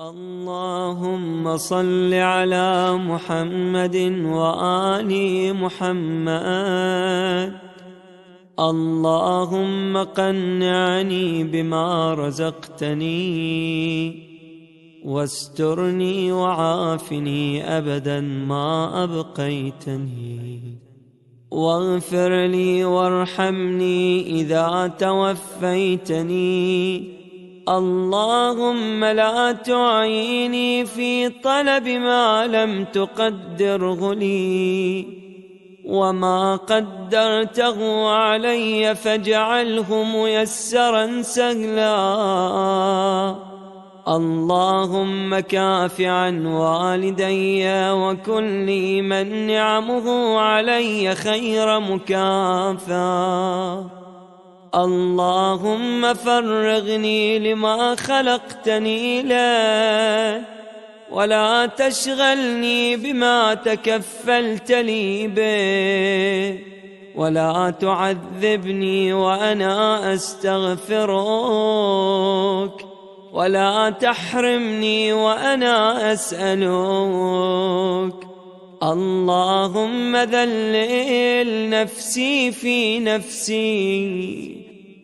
اللهم صل على محمد وآل محمد. اللهم قنعني بما رزقتني واسترني وعافني أبدا ما أبقيتني، واغفر لي وارحمني إذا توفيتني. اللهم لا تعيني في طلب ما لم تقدره لي، وما قدرته علي فاجعله ميسرا سهلا. اللهم كاف عن والدي وكل من نعمه علي خير مكافأة. اللهم فرغني لما خلقتني له، ولا تشغلني بما تكفلت لي به، ولا تعذبني وأنا أستغفرك، ولا تحرمني وأنا أسألك. اللهم ذلل نفسي في نفسي،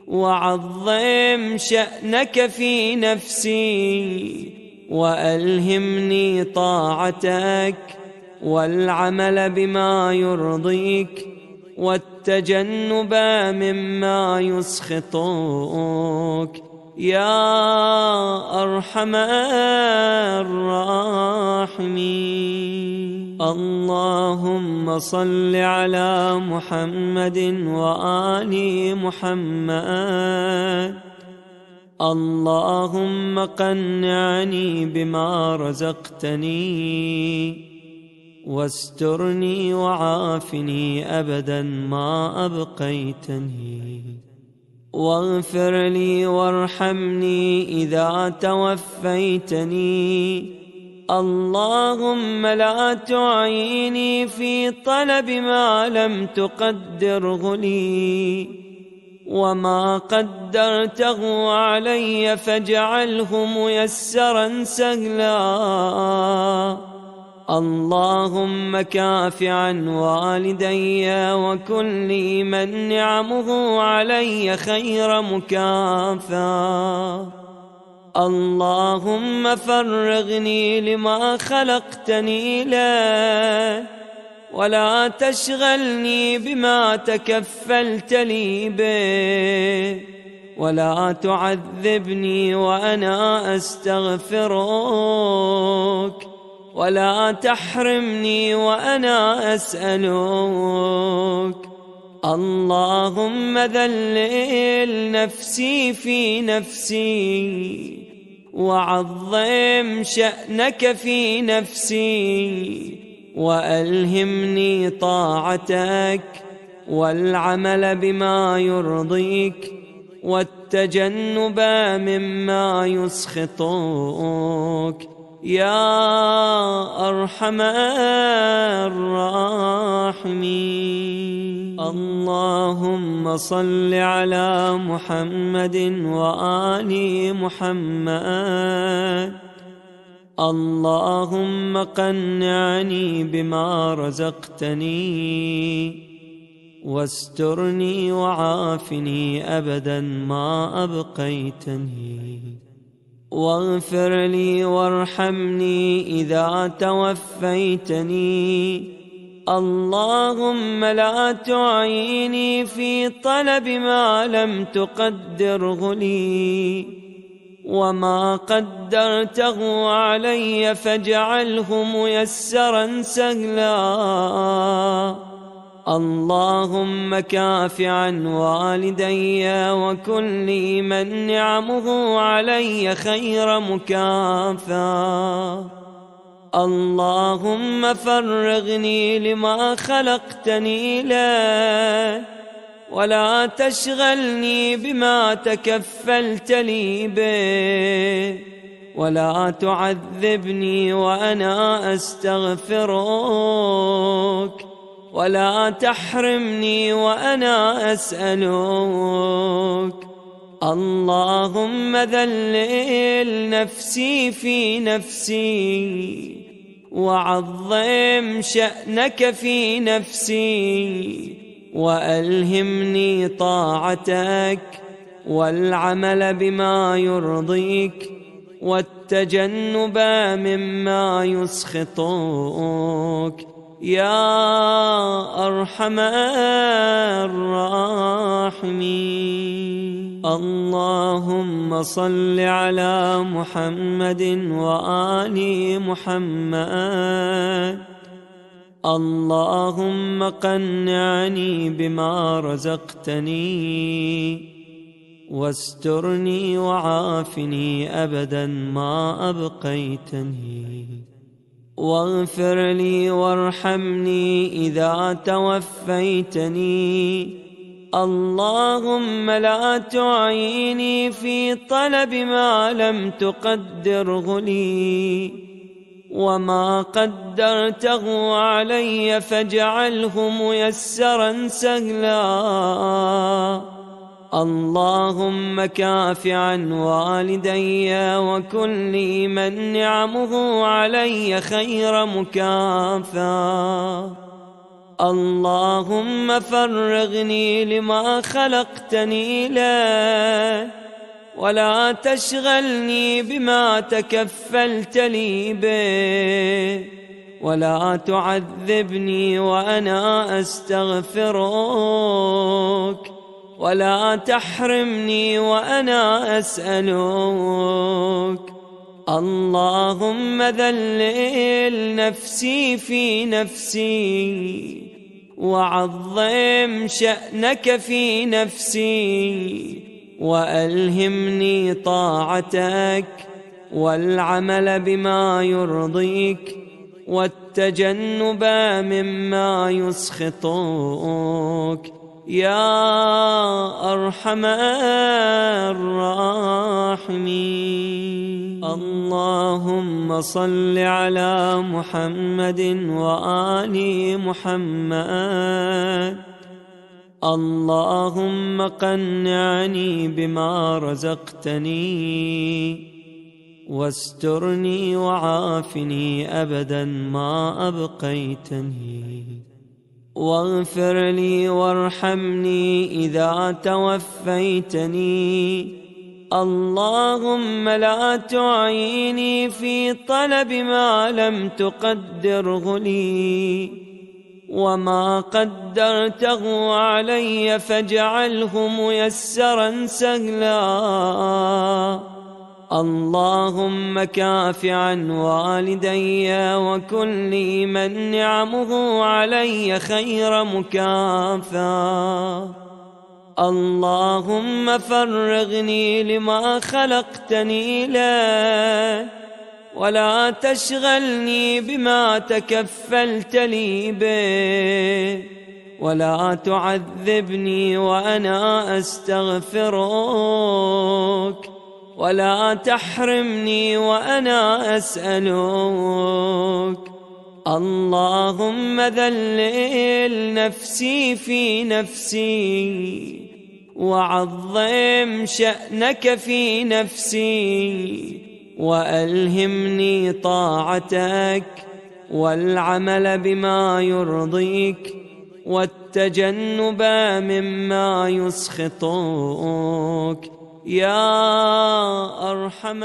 وعظم شأنك في نفسي، وألهمني طاعتك والعمل بما يرضيك والتجنب مما يسخطك يا أرحم الراحمين. اللهم صل على محمد وآل محمد. اللهم قنعني بما رزقتني واسترني وعافني أبدا ما أبقيتني، واغفر لي وارحمني إذا توفيتني. اللهم لا تعيني في طلب ما لم تقدره لي، وما قدرته علي فاجعله ميسرا سهلا. اللهم كاف عن والدي وكل من نعمه علي خير مكافأة. اللهم فرغني لما خلقتني له، ولا تشغلني بما تكفلت لي به، ولا تعذبني وأنا أستغفرك، ولا تحرمني وأنا أسألك. اللهم ذلل نفسي في نفسي، وعظم شأنك في نفسي، وألهمني طاعتك والعمل بما يرضيك والتجنب مما يسخطك يا أرحم الراحمين. اللهم صل على محمد وآل محمد. اللهم قنعني بما رزقتني واسترني وعافني أبدا ما أبقيتني، واغفر لي وارحمني إذا توفيتني. اللهم لا تعيني في طلب ما لم تقدره لي، وما قدرته علي فاجعله ميسرا سهلا. اللهم كاف عن والدي وكل من نعمه علي خير مكافأة. اللهم فرغني لما خلقتني له، ولا تشغلني بما تكفلت لي به، ولا تعذبني وأنا أستغفرك، ولا تحرمني وأنا أسألك. اللهم ذلل نفسي في نفسي وعظم شأنك في نفسي وألهمني طاعتك والعمل بما يرضيك والتجنب مما يسخطك يا أرحم الراحمين. اللهم صل على محمد وآل محمد. اللهم قنعني بما رزقتني واسترني وعافني أبدا ما أبقيتني واغفر لي وارحمني إذا توفيتني. اللهم لا تعيني في طلب ما لم تقدره لي وما قدرته علي فاجعله ميسرا سهلا. اللهم كاف عن والدي وكل من نعمه علي خير مكافأة. اللهم فرغني لما خلقتني له ولا تشغلني بما تكفلت لي به ولا تعذبني وأنا أستغفرك ولا تحرمني وأنا أسألك. اللهم ذلل نفسي في نفسي وعظم شأنك في نفسي وألهمني طاعتك والعمل بما يرضيك والتجنب مما يسخطك يا أرحم الراحمين. اللهم صل على محمد وآل محمد. اللهم قنعني بما رزقتني واسترني وعافني أبدا ما أبقيتني واغفر لي وارحمني إذا توفيتني. اللهم لا تعيني في طلب ما لم تقدره لي وما قدرته علي فاجعله ميسرا سهلا. اللهم كاف عن والدي وكل من نعمه علي خير مكافأة. اللهم فرغني لما خلقتني له ولا تشغلني بما تكفلت لي به ولا تعذبني وأنا أستغفرك ولا تحرمني وأنا أسألك. اللهم ذلل نفسي في نفسي وعظم شأنك في نفسي وألهمني طاعتك والعمل بما يرضيك والتجنب مما يسخطك يا أرحم